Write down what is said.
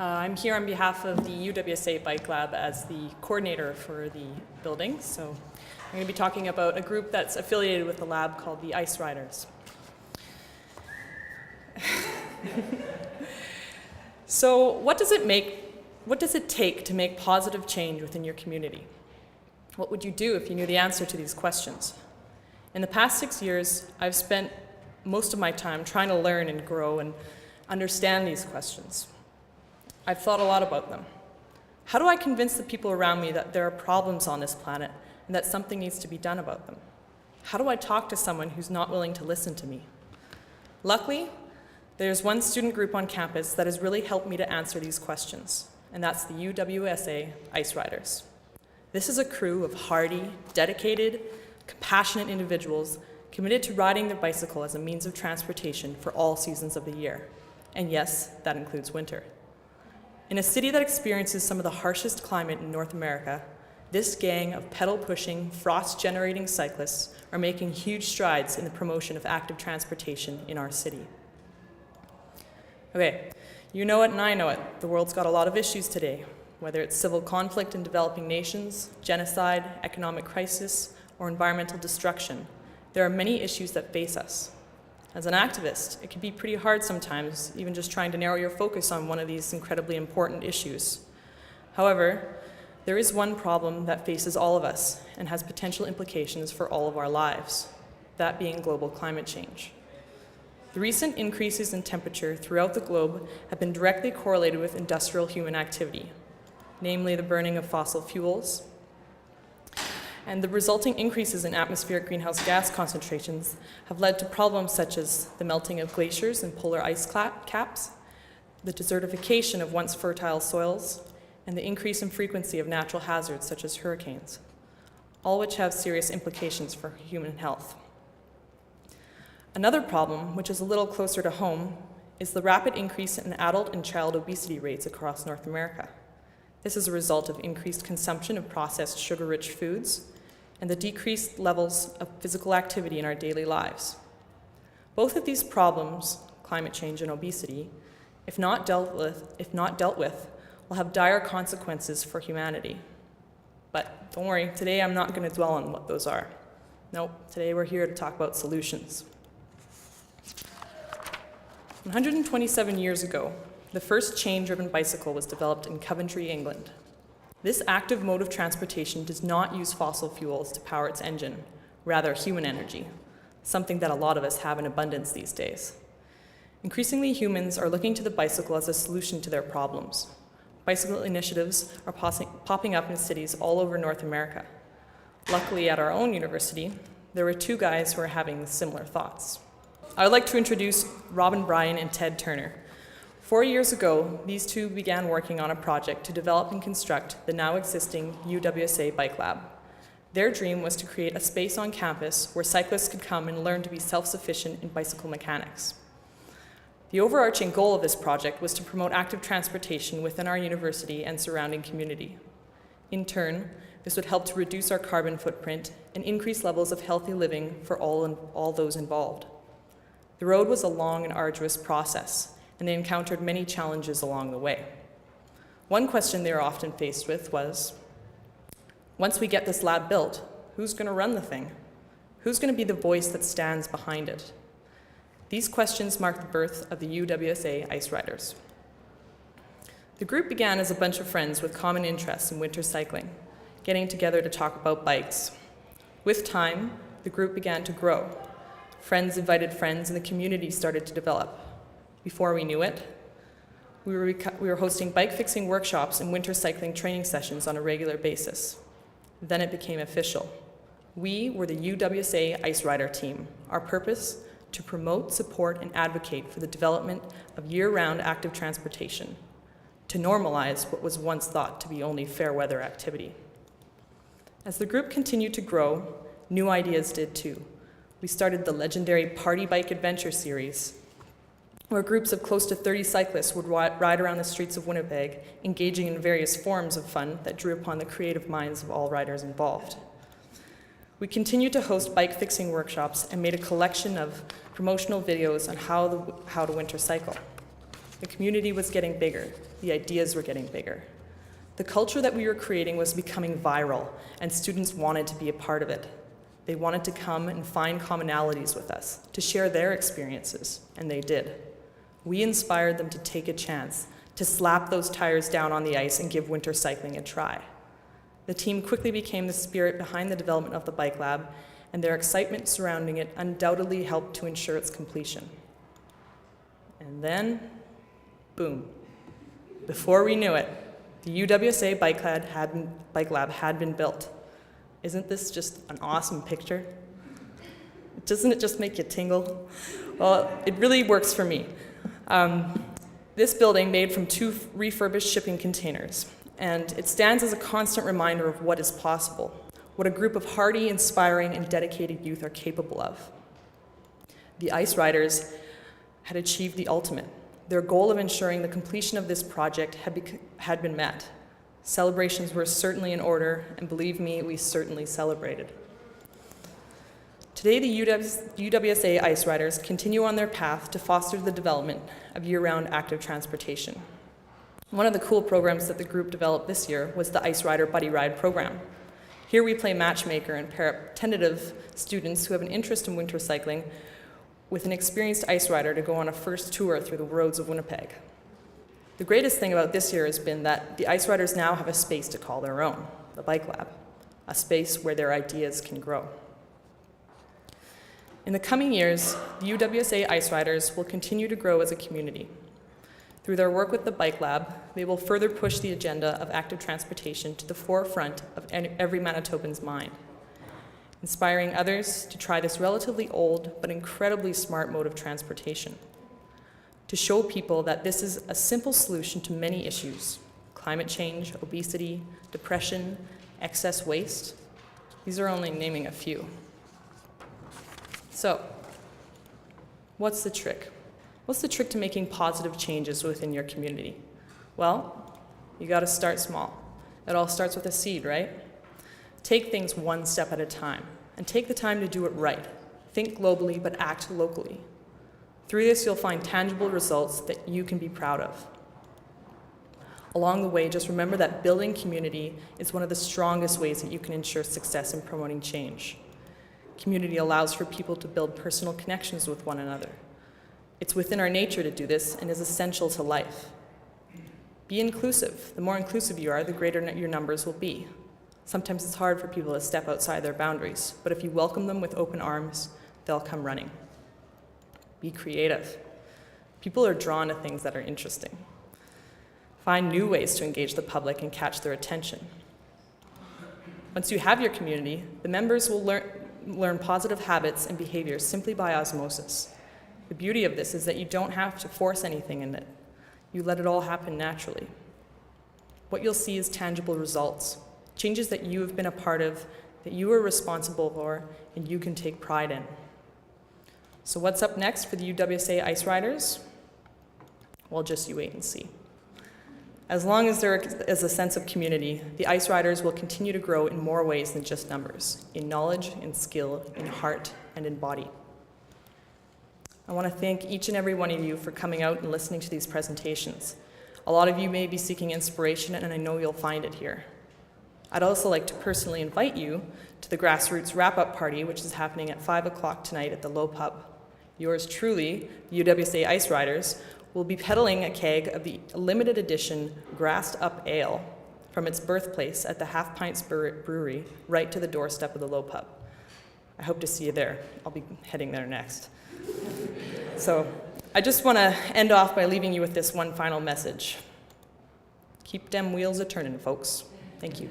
I'm here on behalf of the UWSA Bike Lab as the coordinator for the building. So I'm going to be talking about a group that's affiliated with the lab called the Ice Riders. So what does it take to make positive change within your community? What would you do if you knew the answer to these questions? In the past 6 years, I've spent most of my time trying to learn and grow and understand these questions. I've thought a lot about them. How do I convince the people around me that there are problems on this planet and that something needs to be done about them? How do I talk to someone who's not willing to listen to me? Luckily, there's one student group on campus that has really helped me to answer these questions, and that's the UWSA Ice Riders. This is a crew of hardy, dedicated, compassionate individuals committed to riding their bicycle as a means of transportation for all seasons of the year. And yes, that includes winter. In a city that experiences some of the harshest climate in North America, this gang of pedal-pushing, frost-generating cyclists are making huge strides in the promotion of active transportation in our city. Okay, you know it and I know it. The world's got a lot of issues today, whether it's civil conflict in developing nations, genocide, economic crisis, or environmental destruction. There are many issues that face us. As an activist, it can be pretty hard sometimes, even just trying to narrow your focus on one of these incredibly important issues. However, there is one problem that faces all of us and has potential implications for all of our lives, that being global climate change. The recent increases in temperature throughout the globe have been directly correlated with industrial human activity, namely the burning of fossil fuels, and the resulting increases in atmospheric greenhouse gas concentrations have led to problems such as the melting of glaciers and polar ice caps, the desertification of once fertile soils, and the increase in frequency of natural hazards such as hurricanes, all which have serious implications for human health. Another problem, which is a little closer to home, is the rapid increase in adult and child obesity rates across North America. This is a result of increased consumption of processed sugar-rich foods and the decreased levels of physical activity in our daily lives. Both of these problems, climate change and obesity, if not dealt with, will have dire consequences for humanity. But don't worry, today I'm not going to dwell on what those are. Nope, today we're here to talk about solutions. 127 years ago, the first chain-driven bicycle was developed in Coventry, England. This active mode of transportation does not use fossil fuels to power its engine, rather human energy, something that a lot of us have in abundance these days. Increasingly, humans are looking to the bicycle as a solution to their problems. Bicycle initiatives are popping up in cities all over North America. Luckily, at our own university, there were two guys who are having similar thoughts. I would like to introduce Robin Bryan and Ted Turner. 4 years ago, these two began working on a project to develop and construct the now existing UWSA Bike Lab. Their dream was to create a space on campus where cyclists could come and learn to be self-sufficient in bicycle mechanics. The overarching goal of this project was to promote active transportation within our university and surrounding community. In turn, this would help to reduce our carbon footprint and increase levels of healthy living for all those involved. The road was a long and arduous process, and they encountered many challenges along the way. One question they were often faced with was, once we get this lab built, who's going to run the thing? Who's going to be the voice that stands behind it? These questions marked the birth of the UWSA Ice Riders. The group began as a bunch of friends with common interests in winter cycling, getting together to talk about bikes. With time, the group began to grow. Friends invited friends, and the community started to develop. Before we knew it, we were hosting bike-fixing workshops and winter cycling training sessions on a regular basis. Then it became official. We were the UWSA Ice Rider team. Our purpose, to promote, support, and advocate for the development of year-round active transportation, to normalize what was once thought to be only fair weather activity. As the group continued to grow, new ideas did too. We started the legendary Party Bike Adventure series, where groups of close to 30 cyclists would ride around the streets of Winnipeg, engaging in various forms of fun that drew upon the creative minds of all riders involved. We continued to host bike-fixing workshops and made a collection of promotional videos on how to winter cycle. The community was getting bigger. The ideas were getting bigger. The culture that we were creating was becoming viral, and students wanted to be a part of it. They wanted to come and find commonalities with us, to share their experiences, and they did. We inspired them to take a chance, to slap those tires down on the ice and give winter cycling a try. The team quickly became the spirit behind the development of the Bike Lab, and their excitement surrounding it undoubtedly helped to ensure its completion. And then, boom. Before we knew it, the UWSA Bike Lab had been built. Isn't this just an awesome picture? Doesn't it just make you tingle? Well, it really works for me. This building made from 2 refurbished shipping containers, and it stands as a constant reminder of what is possible, what a group of hardy, inspiring, and dedicated youth are capable of. The Ice Riders had achieved the ultimate. Their goal of ensuring the completion of this project had been met. Celebrations were certainly in order, and believe me, we certainly celebrated. Today, the UWSA Ice Riders continue on their path to foster the development of year-round active transportation. One of the cool programs that the group developed this year was the Ice Rider Buddy Ride program. Here we play matchmaker and pair up tentative students who have an interest in winter cycling with an experienced ice rider to go on a first tour through the roads of Winnipeg. The greatest thing about this year has been that the Ice Riders now have a space to call their own, the Bike Lab, a space where their ideas can grow. In the coming years, the UWSA Ice Riders will continue to grow as a community. Through their work with the Bike Lab, they will further push the agenda of active transportation to the forefront of every Manitoban's mind, inspiring others to try this relatively old but incredibly smart mode of transportation, to show people that this is a simple solution to many issues: climate change, obesity, depression, excess waste. These are only naming a few. So, what's the trick? What's the trick to making positive changes within your community? Well, you gotta start small. It all starts with a seed, right? Take things one step at a time, and take the time to do it right. Think globally, but act locally. Through this, you'll find tangible results that you can be proud of. Along the way, just remember that building community is one of the strongest ways that you can ensure success in promoting change. Community allows for people to build personal connections with one another. It's within our nature to do this and is essential to life. Be inclusive. The more inclusive you are, the greater your numbers will be. Sometimes it's hard for people to step outside their boundaries, but if you welcome them with open arms, they'll come running. Be creative. People are drawn to things that are interesting. Find new ways to engage the public and catch their attention. Once you have your community, the members will learn positive habits and behaviors simply by osmosis. The beauty of this is that you don't have to force anything in it. You let it all happen naturally. What you'll see is tangible results, changes that you have been a part of, that you are responsible for, and you can take pride in. So what's up next for the UWSA Ice Riders? Well, just you wait and see. As long as there is a sense of community, the Ice Riders will continue to grow in more ways than just numbers, in knowledge, in skill, in heart, and in body. I want to thank each and every one of you for coming out and listening to these presentations. A lot of you may be seeking inspiration, and I know you'll find it here. I'd also like to personally invite you to the Grassroots Wrap-Up Party, which is happening at 5 o'clock tonight at the Low Pub. Yours truly, the UWSA Ice Riders, will be peddling a keg of the limited edition Grassed Up Ale from its birthplace at the Half Pints Brewery, right to the doorstep of the Low Pub. I hope to see you there. I'll be heading there next. So I just want to end off by leaving you with this one final message. Keep them wheels a-turning, folks. Thank you.